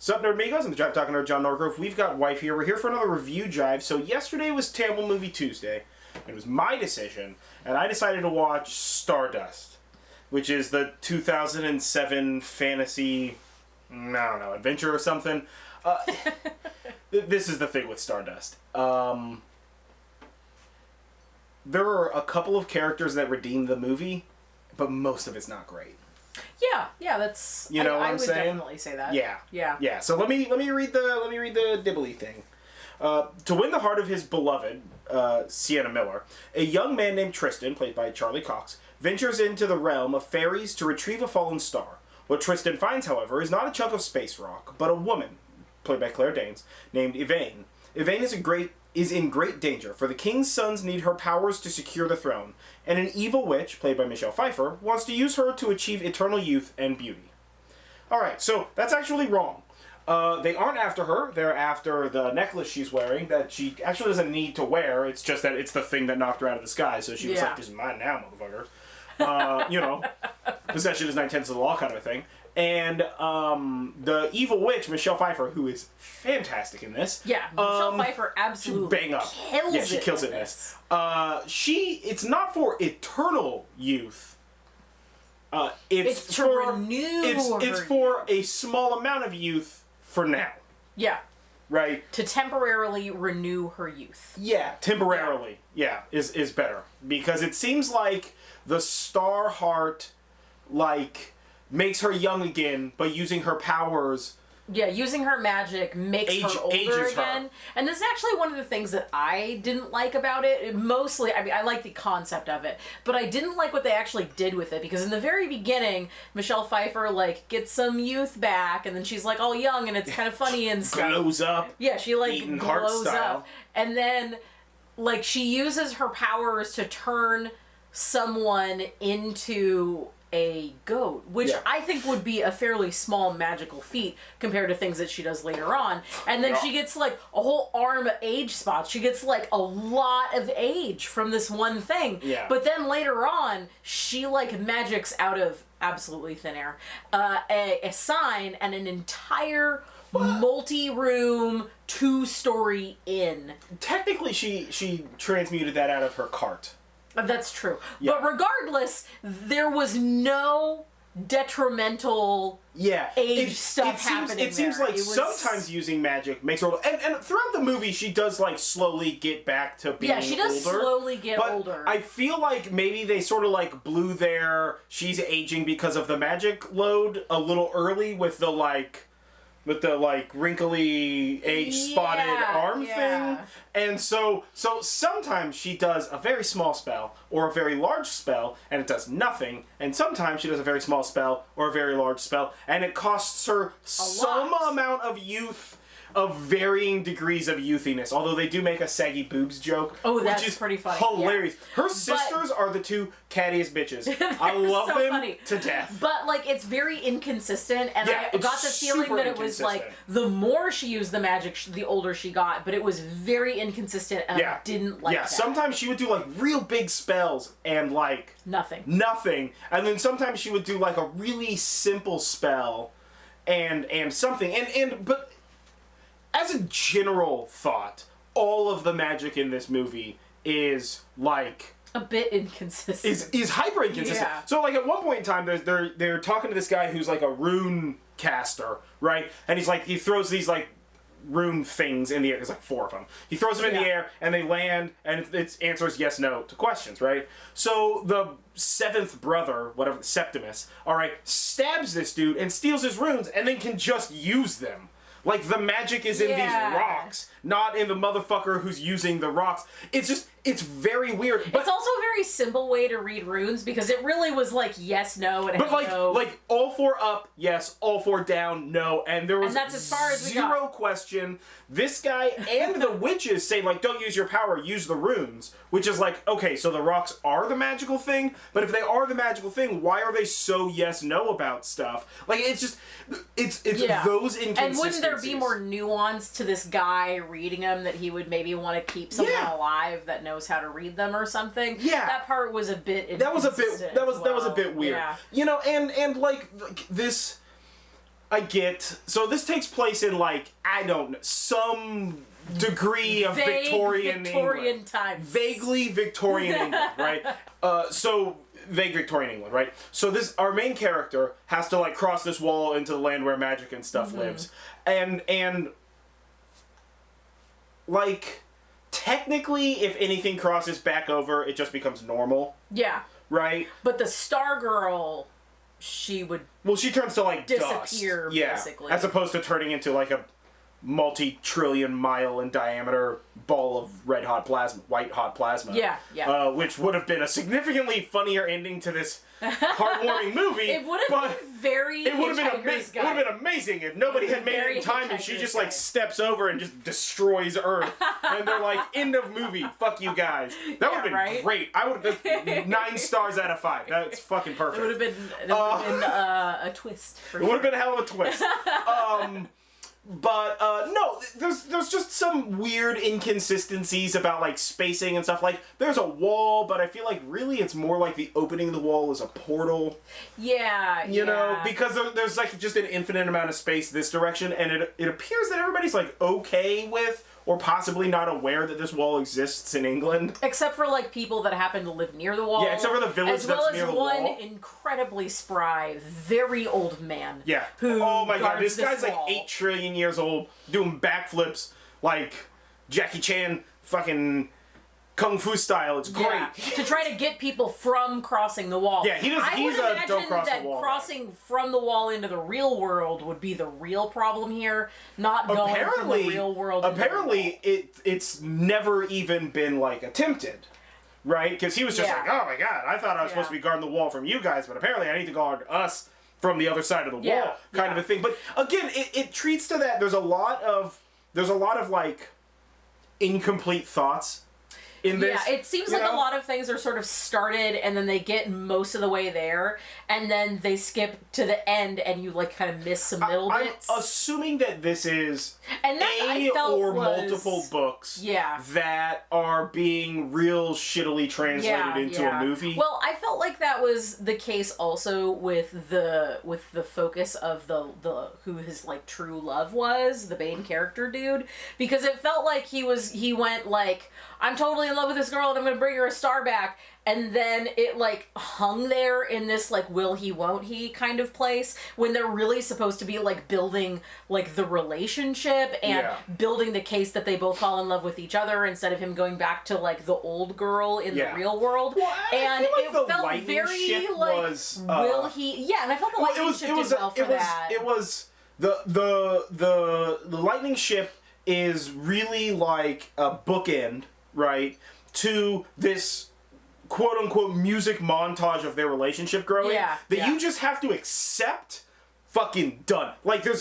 Sup, Nerdmigos? I'm the Jive Talking Nerd, John Norgrove. We've got Wife here. We're here for another review Jive. So yesterday was Tamil Movie Tuesday. It was my decision, and I decided to watch Stardust, which is the 2007 fantasy, I don't know, adventure or something. This is the thing with Stardust. There are a couple of characters that redeem the movie, but most of it's not great. Yeah, that's. You know what I I'm would saying? definitely say that. Yeah. So let me read the dibbly thing. To win the heart of his beloved, Sienna Miller, a young man named Tristan, played by Charlie Cox, ventures into the realm of fairies to retrieve a fallen star. What Tristan finds, however, is not a chunk of space rock, but a woman, played by Claire Danes, named Yvain. Yvain is in great danger, for the king's sons need her powers to secure the throne, and an evil witch, played by Michelle Pfeiffer, wants to use her to achieve eternal youth and beauty. Alright, so that's actually wrong. They aren't after her, they're after the necklace she's wearing that she actually doesn't need to wear, it's just that it's the thing that knocked her out of the sky, so she was like, this is mine now, motherfuckers. You know, possession is 9/10 of the law kind of a thing. And the evil witch, Michelle Pfeiffer, who is fantastic in this. Yeah, Michelle Pfeiffer absolutely bang up. kills Yeah, she it kills in it in this. It's not for eternal youth. It's to renew It's for a small amount of youth for now. Yeah. Right? To temporarily renew her youth. Yeah, temporarily. Yeah, is better. Because it seems like the star heart, makes her young again, but using her powers... Yeah, using her magic makes her older again. Her. And this is actually one of the things that I didn't like about it. Mostly, I mean, I like the concept of it, but I didn't like what they actually did with it, because in the very beginning, Michelle Pfeiffer, gets some youth back, and then she's, all young, and it's kind of funny and stuff. Glows up. Yeah, she, glows up. And then, she uses her powers to turn someone into a goat, which I think would be a fairly small magical feat compared to things that she does later on. And then she gets a whole arm of age spots. She gets a lot of age from this one thing. Yeah. But then later on, she magics out of absolutely thin air a sign and an entire multi-room 2-story inn. Technically, she transmuted that out of her cart. That's true. Yeah. But regardless, there was no detrimental age stuff happening. It seems like sometimes using magic makes her older. And throughout the movie, she does slowly get back to being older. Yeah, she does slowly get older. I feel like maybe they sort of blew their she's aging because of the magic load a little early with the wrinkly age-spotted arm thing. And so sometimes she does a very small spell or a very large spell and it does nothing, and sometimes she does a very small spell or a very large spell and it costs her some amount of youth of varying degrees of youthiness, although they do make a saggy boobs joke. Oh, that's which is pretty funny. Hilarious. Yeah. Her sisters are the two cattiest bitches. I love them to death. But, it's very inconsistent, and I got the feeling that it was, the more she used the magic, the older she got, but it was very inconsistent, and I didn't like that. Yeah, sometimes she would do, real big spells, and, nothing. And then sometimes she would do, a really simple spell, and something. But as a general thought, all of the magic in this movie is a bit inconsistent. Is hyper inconsistent. Yeah. So at one point in time, they're talking to this guy who's a rune caster, right? And he throws these rune things in the air. There's 4 of them. He throws them in the air, and they land, and it answers yes, no to questions, right? So the 7th brother, whatever, Septimus, stabs this dude and steals his runes, and then can just use them. The magic is in these rocks, not in the motherfucker who's using the rocks. It's very weird. But it's also a very simple way to read runes, because it really was yes, no, and no. All 4 up, yes, all 4 down, no, and there was that's as far as we zero question. This guy and the witches say, don't use your power, use the runes, which is okay, so the rocks are the magical thing, but if they are the magical thing, why are they so yes, no about stuff? It's those inconsistencies. And wouldn't there be more nuance to this guy reading them, that he would maybe want to keep someone alive that knows how to read them or something? Yeah. That part was a bit that was a bit weird. Yeah. And this I get. So this takes place in, like, I don't know, some degree of Victorian England. times. Vaguely Victorian England, right? Vague Victorian England, right? So our main character has to, like, cross this wall into the land where magic and stuff lives. And, like, technically, if anything crosses back over, it just becomes normal. Yeah. Right? But the Stargirl, she would... Well, she turns to, like, disappear, dust. Yeah. basically. As opposed to turning into, like, a multi-trillion mile in diameter ball of white hot plasma. Yeah. Which would have been a significantly funnier ending to this heartwarming movie. It would have been very. It would have been amazing if nobody had made it in time and she just like steps over and just destroys Earth. And they're like, end of movie. Fuck you guys. That would have been great. I would have been 9 stars out of 5. That's fucking perfect. It would have been a twist. It would have been a hell of a twist. But, no, there's just some weird inconsistencies about, like, spacing and stuff. Like, there's a wall, but I feel like really it's more like the opening of the wall is a portal. Yeah, You know, because there's, like, just an infinite amount of space this direction, and it appears that everybody's, like, okay with or possibly not aware that this wall exists in England. Except for, like, people that happen to live near the wall. Yeah, except for the village that's near the wall. As well as one incredibly spry, very old man. Yeah. Who oh my god, this guy's wall. like 8 trillion years old, doing backflips like Jackie Chan fucking Kung Fu style. It's great. Yeah, to try to get people from crossing the wall. Yeah, he's a don't cross the wall. Crossing from the wall into the real world would be the real problem here, not going from the real world. Apparently, it's never even been like attempted, right? Because he was just like, oh my god, I thought I was supposed to be guarding the wall from you guys, but apparently I need to guard us from the other side of the wall, kind of a thing. But again, it treats to that. There's a lot of like incomplete thoughts in this. Yeah, it seems like a lot of things are sort of started and then they get most of the way there and then they skip to the end and you like kind of miss some middle bits. I'm assuming that this is multiple books that are being real shittily translated into a movie. Well, I felt like that was the case also with the focus of the who his like true love was, the main character dude, because it felt like he went like, I'm totally in love with this girl and I'm gonna bring her a star back, and then it like hung there in this like will he won't he kind of place when they're really supposed to be like building like the relationship and building the case that they both fall in love with each other instead of him going back to like the old girl in the real world. Well, and I feel like it the felt lightning very ship like was, will he and I felt the lightning ship did well for that. It was the lightning ship is really like a bookend, right, to this quote-unquote music montage of their relationship growing you just have to accept. Fucking done. Like there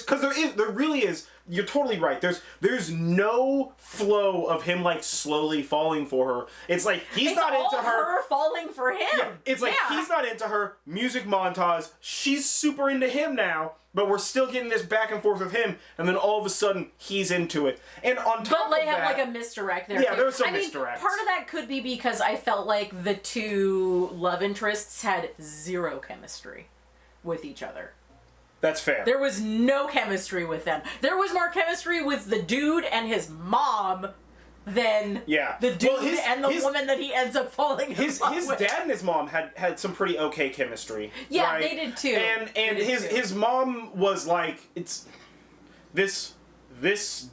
really is. You're totally right. There's no flow of him like slowly falling for her. It's like he's not into her falling for him. Yeah, it's like he's not into her. Music montage. She's super into him now, but we're still getting this back and forth with him, and then all of a sudden he's into it. And on top but they of have that, like a misdirect there. Yeah, there's some misdirect. Part of that could be because I felt like the two love interests had zero chemistry with each other. That's fair. There was no chemistry with them. There was more chemistry with the dude and his mom than the dude and the woman that he ends up falling in love with. His dad and his mom had some pretty okay chemistry. Yeah, right? they did too. And his mom was like, it's this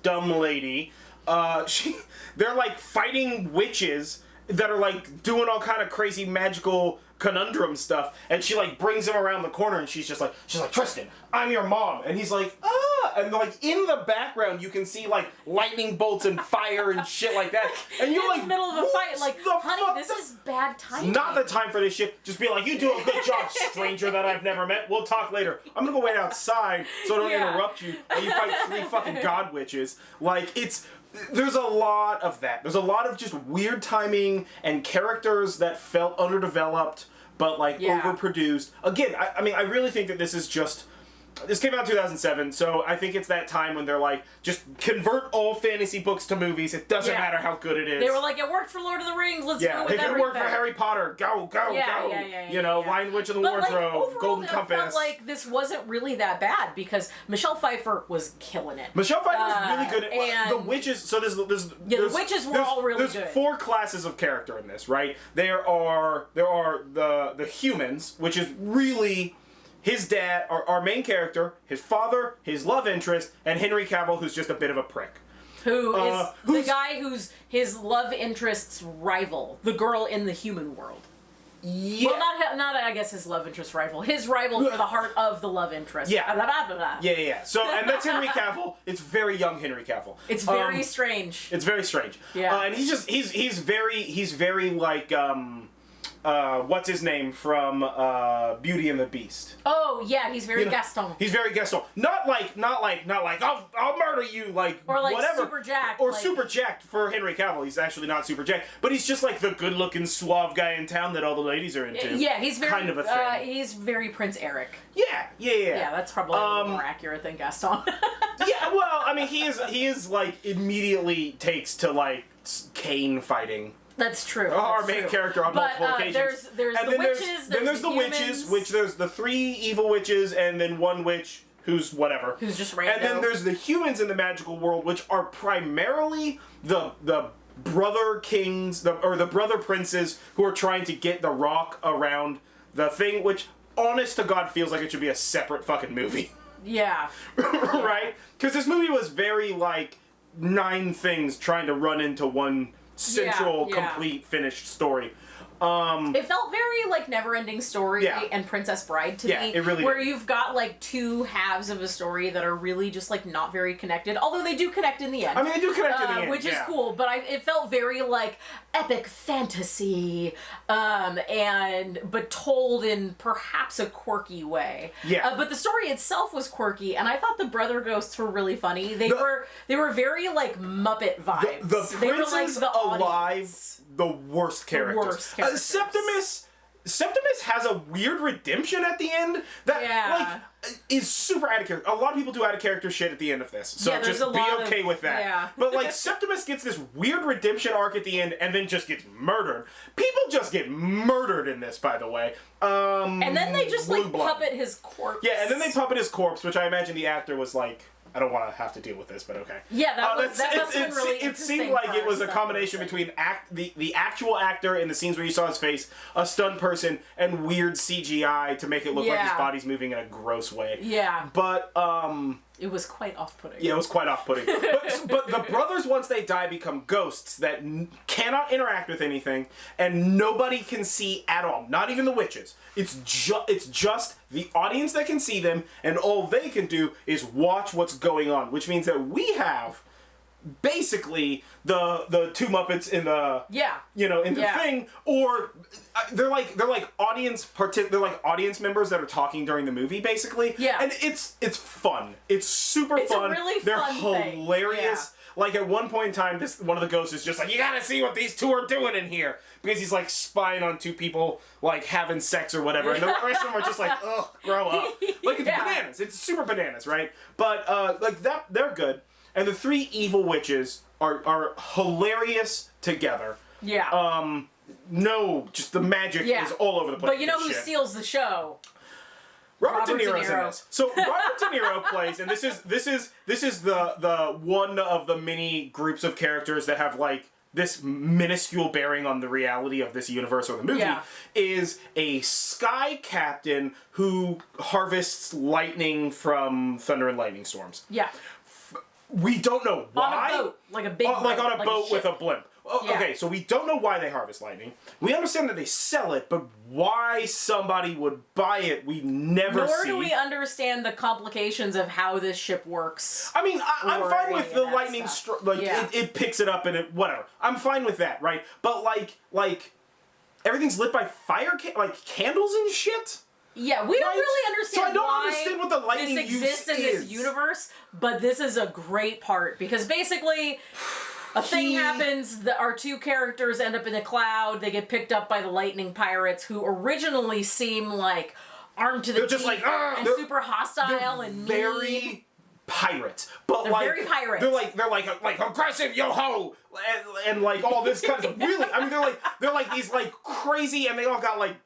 dumb lady. They're like fighting witches that are like doing all kind of crazy magical conundrum stuff, and she like brings him around the corner, and she's like Tristan, I'm your mom, and he's like and like in the background you can see like lightning bolts and fire and shit like that, and you're like in the middle of a fight, like, honey, this is bad timing. Not the time for this shit. Just be like, you do a good job, stranger that I've never met. We'll talk later. I'm gonna go wait outside so I don't interrupt you, and you fight 3 fucking god witches. Like there's a lot of that. There's a lot of just weird timing and characters that felt underdeveloped, but like overproduced. Again, I mean, I really think that this is just This came out in 2007, so I think it's that time when they're like, just convert all fantasy books to movies. It doesn't matter how good it is. They were like, it worked for Lord of the Rings. Let's do it with everything. If it worked for Harry Potter, go. Lion Witch and the Wardrobe, overall, Golden it Compass. Felt like this wasn't really that bad because Michelle Pfeiffer was killing it. Michelle Pfeiffer was really good. And the witches. So the witches were all really good. There's 4 classes of character in this, right? There are the humans, which is really his dad, our main character, his father, his love interest, and Henry Cavill, who's just a bit of a prick. Who is the guy who's his love interest's rival, the girl in the human world. Yeah. Well, not I guess his love interest rival. His rival for the heart of the love interest. Yeah. Blah, blah, blah, blah. Yeah. So, and that's Henry Cavill. It's very young Henry Cavill. It's very strange. It's very strange. Yeah. And he's very like what's his name from Beauty and the Beast. Oh yeah, he's very Gaston. He's very Gaston. Not like I'll murder you or like whatever. Super jacked. Or super jacked for Henry Cavill. He's actually not super jacked, but he's just like the good-looking suave guy in town that all the ladies are into. Yeah, he's very kind of a thing. He's very Prince Eric. Yeah. Yeah, that's probably a little more accurate than Gaston. Yeah, well, I mean, he is like immediately takes to like cane fighting. That's true. Our main character on multiple occasions. There's the witches. Then there's the witches, which there's the 3 evil witches, and then one witch who's whatever. Who's just random. And then there's the humans in the magical world, which are primarily the brother kings, or the brother princes who are trying to get the rock around the thing, which, honest to God, feels like it should be a separate fucking movie. Yeah. Right? Because this movie was very, like, 9 things trying to run into one central, complete, finished story. It felt very like Neverending Story and Princess Bride to me. It really where did. you've got like 2 halves of a story that are really just like not very connected. Although they do connect in the end. I mean, they do connect in the end, which is cool. But it felt very like epic fantasy, but told in perhaps a quirky way. Yeah. But the story itself was quirky, and I thought the brother ghosts were really funny. They were very like Muppet vibes. The they princes were like the alive. audience. The worst characters. Septimus has a weird redemption at the end that is super out of character. A lot of people do out of character shit at the end of this, so just be okay with that. Yeah. But like Septimus gets this weird redemption arc at the end, and then just gets murdered. People just get murdered in this, by the way. And then they just like puppet his corpse. Yeah, and then they puppet his corpse, which I imagine the actor was like, I don't want to have to deal with this, but okay. Yeah, that must have been really It seemed like it was a combination between the actual actor in the scenes where you saw his face, a stunt person, and weird CGI to make it look like his body's moving in a gross way. Yeah. But, it was quite off-putting. Yeah, it was quite off-putting. but the brothers, once they die, become ghosts that cannot interact with anything, and nobody can see at all. Not even the witches. It's just the audience that can see them, and all they can do is watch what's going on, which means that we have basically the 2 Muppets in the in the thing, or they're like audience members that are talking during the movie, basically. Yeah. And it's fun. It's super fun. It's a really they're fun hilarious. thing. Yeah. Like at one point in time, one of the ghosts is just like, you gotta see what these 2 are doing in here, because he's like spying on 2 people like having sex or whatever, and the rest of them are just like, ugh, grow up. Like it's bananas. It's super bananas, right? But like that, they're good. And the 3 evil witches are hilarious together. Yeah. Just the magic is all over the place. But you know who steals the show? Robert De Niro's in this. So Robert De Niro plays, and this is the one of the many groups of characters that have like this minuscule bearing on the reality of this universe or the movie, is a sky captain who harvests lightning from thunder and lightning storms. Yeah. We don't know why. On a boat. Like a big boat. Like on a boat with a ship. blimp. Okay, so we don't know why they harvest lightning. We understand that they sell it, but why somebody would buy it, we never see. Nor do we understand the complications of how this ship works. I mean, I'm fine with the lightning it picks it up and it whatever. I'm fine with that, right? But like everything's lit by candles and shit. Yeah, we don't really understand so I don't why understand what the lightning this exists in this universe, but this is a great part because basically a thing happens, our 2 characters end up in a cloud, they get picked up by the lightning pirates who originally seem like armed to the They're just teeth like, and super hostile and very mean. pirates, but They're like very pirates. they're like aggressive yo ho, and like all this kind of really. I mean, they're like these like crazy, and they all got like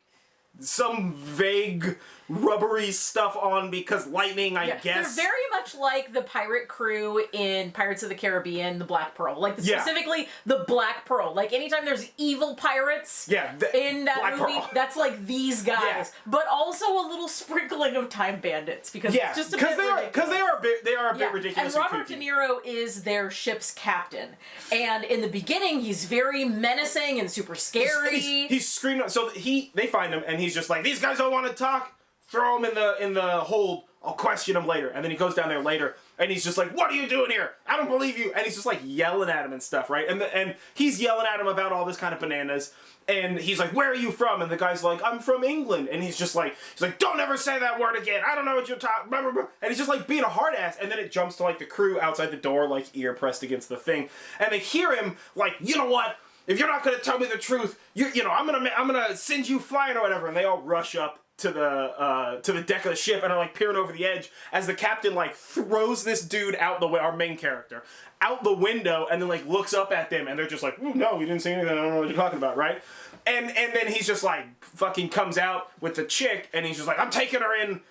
some vague rubbery stuff on because lightning, I guess. They're very much like the pirate crew in Pirates of the Caribbean, the Black Pearl. Like, specifically the Black Pearl. Like, anytime there's evil pirates in that Black movie, Pearl. that's like these guys. Yeah. But also a little sprinkling of time bandits because it's just a bit ridiculous. Because they are a bit ridiculous. And Robert De Niro is their ship's captain. And in the beginning, he's very menacing and super scary. He's screaming. So they find him, and he's just like, these guys don't want to talk. Throw him in the hold. I'll question him later. And then he goes down there later, and he's just like, what are you doing here? I don't believe you. And he's just like yelling at him and stuff, right? And he's yelling at him about all this kind of bananas. And he's like, where are you from? And the guy's like, I'm from England. And he's like, don't ever say that word again. I don't know what you're talking about. And he's just like being a hard ass. And then it jumps to like the crew outside the door, like ear pressed against the thing. And they hear him like, you know what? If you're not gonna tell me the truth, you know, I'm gonna send you flying or whatever. And they all rush up to the deck of the ship and are like peering over the edge as the captain like throws this dude out the way, our main character, out the window, and then like looks up at them, and they're just like, no, we didn't see anything. I don't know what you're talking about, right? And then he's just like fucking comes out with the chick, and he's just like, I'm taking her in.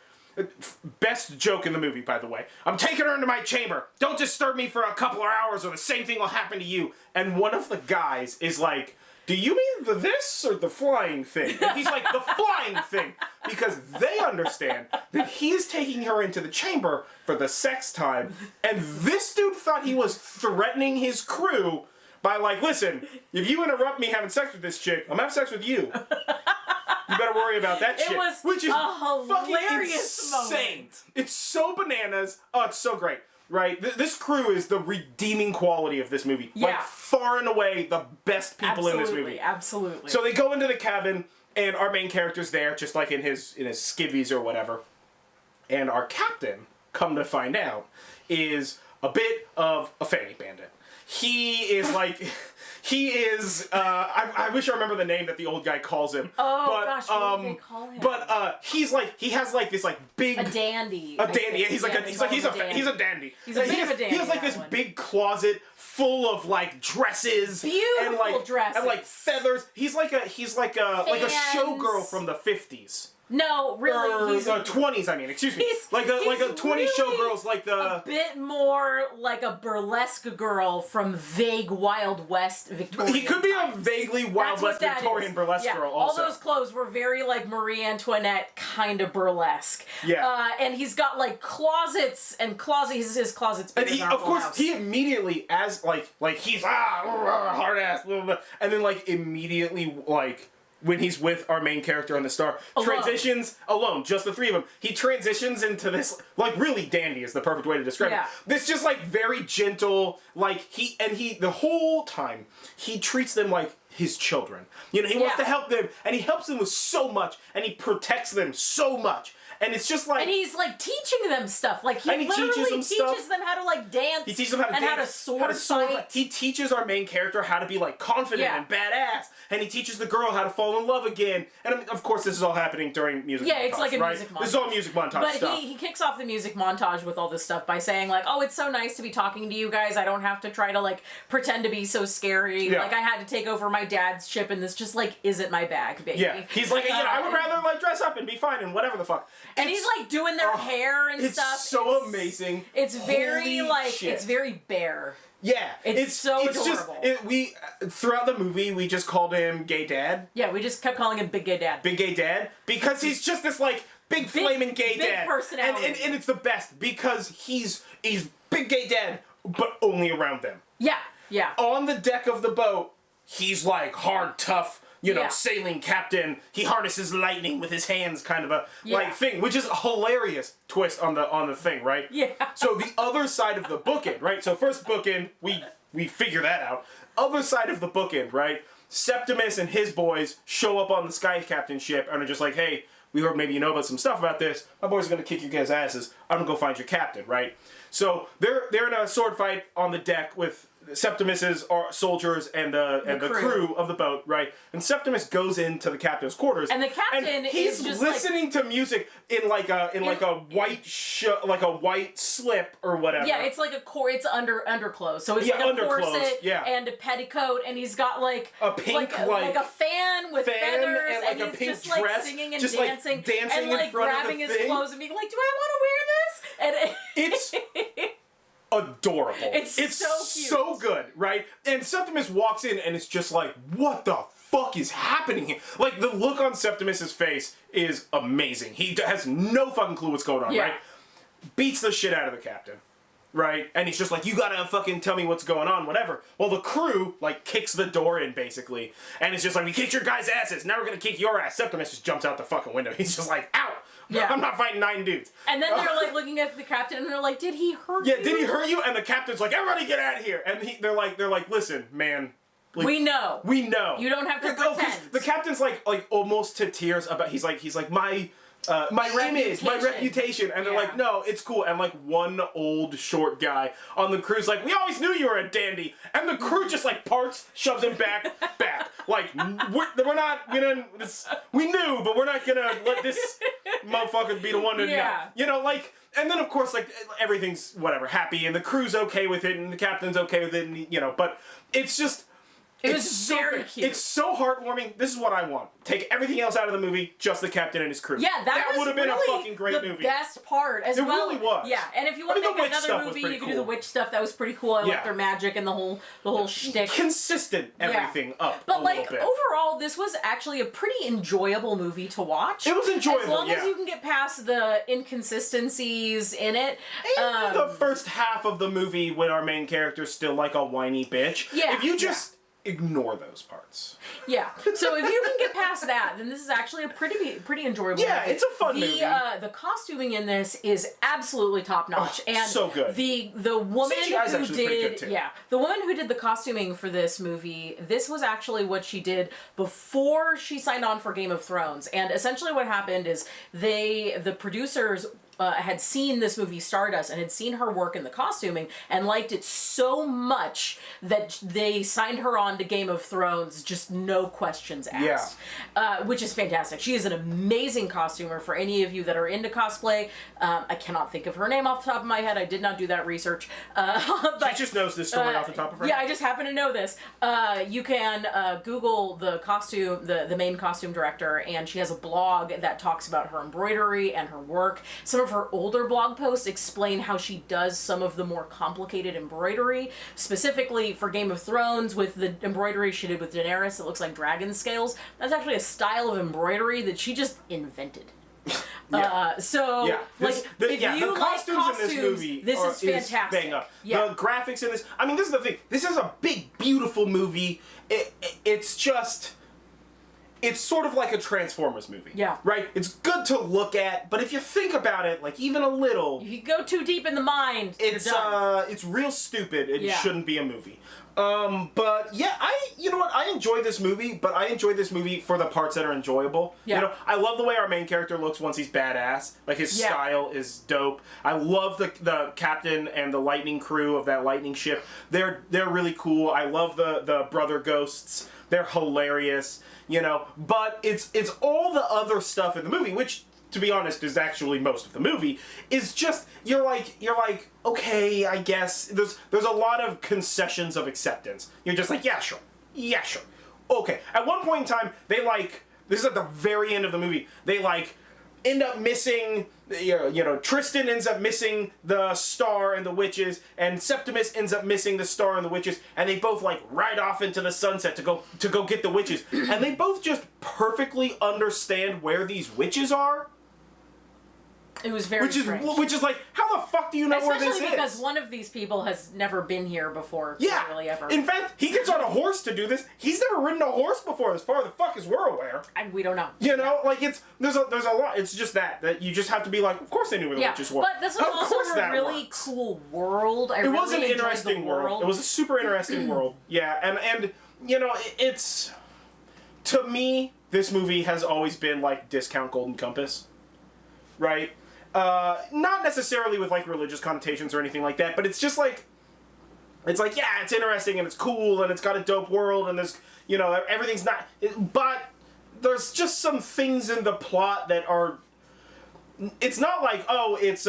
Best joke in the movie, by the way. I'm taking her into my chamber. Don't disturb me for a couple of hours, or the same thing will happen to you. And one of the guys is like, do you mean the this or the flying thing? And he's like, the flying thing. Because they understand that he's taking her into the chamber for the sex time. And this dude thought he was threatening his crew by like, listen, if you interrupt me having sex with this chick, I'm having sex with you. You better worry about that shit. Which is a hilarious fucking insane. Moment. It's so bananas. Oh, it's so great. Right? This crew is the redeeming quality of this movie. Yeah. Like, far and away, the best people in this movie. Absolutely. So they go into the cabin, and our main character's there, just like in his skivvies or whatever. And our captain, come to find out, is a bit of a fanny bandit. He is like... He is, I wish I remember the name that the old guy calls him. Oh, but, gosh, what do they call him? But, he's like, he has like this like big... A dandy. A dandy. He's a dandy. He's a dandy. He's a bit of a dandy. He has like this big closet full of like dresses. Beautiful and, like, dresses. And like feathers. He's like a showgirl from the 50s. No, really, he's 20s. I mean, excuse me. He's like a 20 really showgirls, like the a bit more like a burlesque girl from vague Wild West Victorian. He could be a vaguely Wild West Victorian burlesque girl. Also, all those clothes were very like Marie Antoinette kind of burlesque. Yeah, and he's got like closets and closets. His closets. And he, of course, he immediately as like he's hard ass, and then like immediately like. When he's with our main character on the Star, transitions alone, just the three of them. He transitions into this, like, really dandy is the perfect way to describe it. This just, like, very gentle, like, the whole time, he treats them like his children. You know, he wants to help them, and he helps them with so much, and he protects them so much. And it's just like... And he's, like, teaching them stuff. Like, he literally teaches them how to, like, dance. He teaches them how to dance. And how to sword fight. He teaches our main character how to be, like, confident and badass. And he teaches the girl how to fall in love again. And, I mean, of course, this is all happening during music montage, it's like a music montage. This is all music montage stuff. But he kicks off the music montage with all this stuff by saying, like, oh, it's so nice to be talking to you guys. I don't have to try to, like, pretend to be so scary. Yeah. Like, I had to take over my dad's ship, and this just, like, isn't my bag, baby. Yeah. He's like, I would rather, like, dress up and be fine and whatever the fuck. And he's, like, doing their hair and stuff. It's so amazing. It's very, Holy like, shit. It's very bare. Yeah. It's so adorable. We throughout the movie, we just called him Gay Dad. Yeah, we just kept calling him Big Gay Dad. Big Gay Dad. Because he's just this, like, big flaming gay dad. Big personality. And it's the best because he's Big Gay Dad, but only around them. Yeah, yeah. On the deck of the boat, he's, like, hard, tough, sailing captain. He harnesses lightning with his hands, kind of a like thing, which is a hilarious twist on the thing, right? Yeah. So the other side of the bookend, right? So first bookend, we figure that out. Other side of the bookend, right? Septimus and his boys show up on the Sky Captain ship and are just like, hey, we heard maybe you know about some stuff about this. My boys are gonna kick your guys' asses. I'm gonna go find your captain, right? So they're in a sword fight on the deck with Septimus's soldiers and the crew of the boat, right? And Septimus goes into the captain's quarters, and the captain he's is just listening to music in like a white slip or whatever. Yeah, it's like it's underclothes, so it's like a corset and a petticoat, and he's got like a pink like a fan with feathers, and like a he's pink just dress, like singing and just dancing, and like in front grabbing of the his thing. clothes and being like, "Do I want to wear this?" And it's adorable. It's so cute. So good, right? And Septimus walks in and it's just like, what the fuck is happening here? Like, the look on Septimus's face is amazing. He has no fucking clue what's going on, right? Beats the shit out of the captain, right? And he's just like, you gotta fucking tell me what's going on, whatever. Well, the crew, like, kicks the door in, basically. And it's just like, we kicked your guys' asses, now we're gonna kick your ass. Septimus just jumps out the fucking window. He's just like, ow! Yeah. I'm not fighting 9 dudes. And then they're like looking at the captain and they're like, did he hurt you? Yeah, did he hurt you? And the captain's like, everybody get out of here. And they're like, listen, man. Like, we know. You don't have to pretend. The captain's like almost to tears about, he's like, my image, my reputation. And they're like, no, it's cool. And like one old short guy on the crew's like, we always knew you were a dandy. And the crew just like parts, shoves him back. Like, we're not gonna, we knew, but we're not gonna let this motherfucker be the one to know. You know, like, and then of course, like, everything's whatever, happy, and the crew's okay with it, and the captain's okay with it, and, you know, but it's just, It was very cute. It's so heartwarming. This is what I want. Take everything else out of the movie, just the captain and his crew. Yeah, that would have been really a fucking great movie. The best part as well. It really was. Yeah, and if you want to make another movie, you can do the cool. witch stuff. That was pretty cool. I like their magic and the whole shtick. Consistent everything up. But a like little bit. overall, this was actually a pretty enjoyable movie to watch. It was enjoyable. As long as you can get past the inconsistencies in it. And the first half of the movie, when our main character's still like a whiny bitch. Yeah. If you just ignore those parts. Yeah. So if you can get past that, then this is actually a pretty enjoyable movie. It's a fun movie. The costuming in this is absolutely top notch, and so good. The woman CGI's who actually pretty good, did too. the woman who did the costuming for this movie, this was actually what she did before she signed on for Game of Thrones. And essentially what happened is the producers had seen this movie Stardust and had seen her work in the costuming and liked it so much that they signed her on to Game of Thrones, just no questions asked. Which is fantastic. She is an amazing costumer. For any of you that are into cosplay, I cannot think of her name off the top of my head. I did not do that research. But, she just knows this story off the top of her head. Yeah, I just happen to know this. You can Google the costume, the main costume director, and she has a blog that talks about her embroidery and her work. Some of her older blog posts explain how she does some of the more complicated embroidery, specifically for Game of Thrones with the embroidery she did with Daenerys. It looks like dragon scales. That's actually a style of embroidery that she just invented. Like, if you the like costumes in this movie this is fantastic. Bang up. The graphics in this, I mean, this is the thing. This is a big, beautiful movie. It's just, it's sort of like a Transformers movie. Yeah. Right? It's good to look at, but if you think about it, like, even a little, if you go too deep in the mind, it's real stupid. It shouldn't be a movie. But yeah, you know what? I enjoy this movie, but I enjoy this movie for the parts that are enjoyable. Yeah. You know, I love the way our main character looks once he's badass. Like, his style is dope. I love the captain and the lightning crew of that lightning ship. They're really cool. I love the brother ghosts. They're hilarious, you know, but it's all the other stuff in the movie, which, to be honest, is actually most of the movie, is just, you're like, okay, I guess, there's a lot of concessions of acceptance. You're just like, yeah, sure, okay. At one point in time, they this is at the very end of the movie, they end up missing, you know, Tristan ends up missing the star and the witches, and Septimus ends up missing the star and the witches, and they both ride off into the sunset to go get the witches, and they both just perfectly understand where these witches are. It was very strange. Which is like, how the fuck do you know where this is? Especially because one of these people has never been here before. Yeah. Really ever. In fact, he gets on a horse to do this. He's never ridden a horse before, as far as we're aware. We don't know. You know, like, there's a lot. It's just that you just have to be like, of course they knew where the witches were. But this was also a really cool world. It was an interesting world. It was a super interesting world. Yeah, and you know, it's, to me, this movie has always been like discount Golden Compass, right? Not necessarily with, like, religious connotations or anything like that, but it's just, like, it's like, yeah, it's interesting and it's cool and it's got a dope world and there's, you know, everything's not... But there's just some things in the plot that are... It's not like, oh, it's,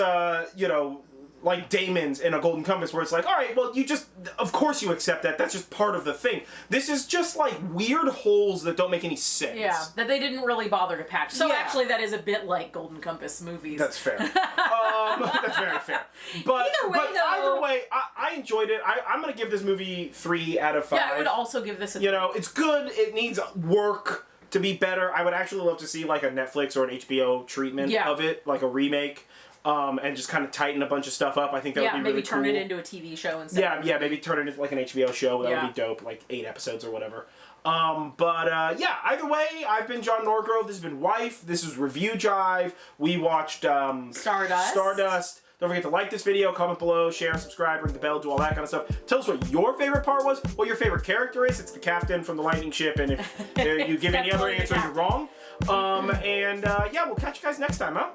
you know... like Damon's in A Golden Compass, where it's like, all right, well, you just, of course you accept that. That's just part of the thing. This is just like weird holes that don't make any sense. Yeah, that they didn't really bother to patch. So actually, that is a bit like Golden Compass movies. That's fair. That's very fair. But either way, I enjoyed it. I'm gonna give this movie 3 out of 5. Yeah, I would also give this a 3. You know, it's good. It needs work to be better. I would actually love to see like a Netflix or an HBO treatment of it, like a remake. And just kind of tighten a bunch of stuff up. I think that would be really cool. maybe turn it into a TV show instead. Yeah, maybe turn it into like an HBO show. That would be dope, like 8 episodes or whatever. Yeah, either way, I've been John Norgrove. This has been Wife. This is Review Jive. We watched Stardust. Don't forget to like this video, comment below, share, subscribe, ring the bell, do all that kind of stuff. Tell us what your favorite part was, what your favorite character is. It's the captain from the Lightning Ship, and if you give any other answers, you're wrong. Yeah, we'll catch you guys next time, huh?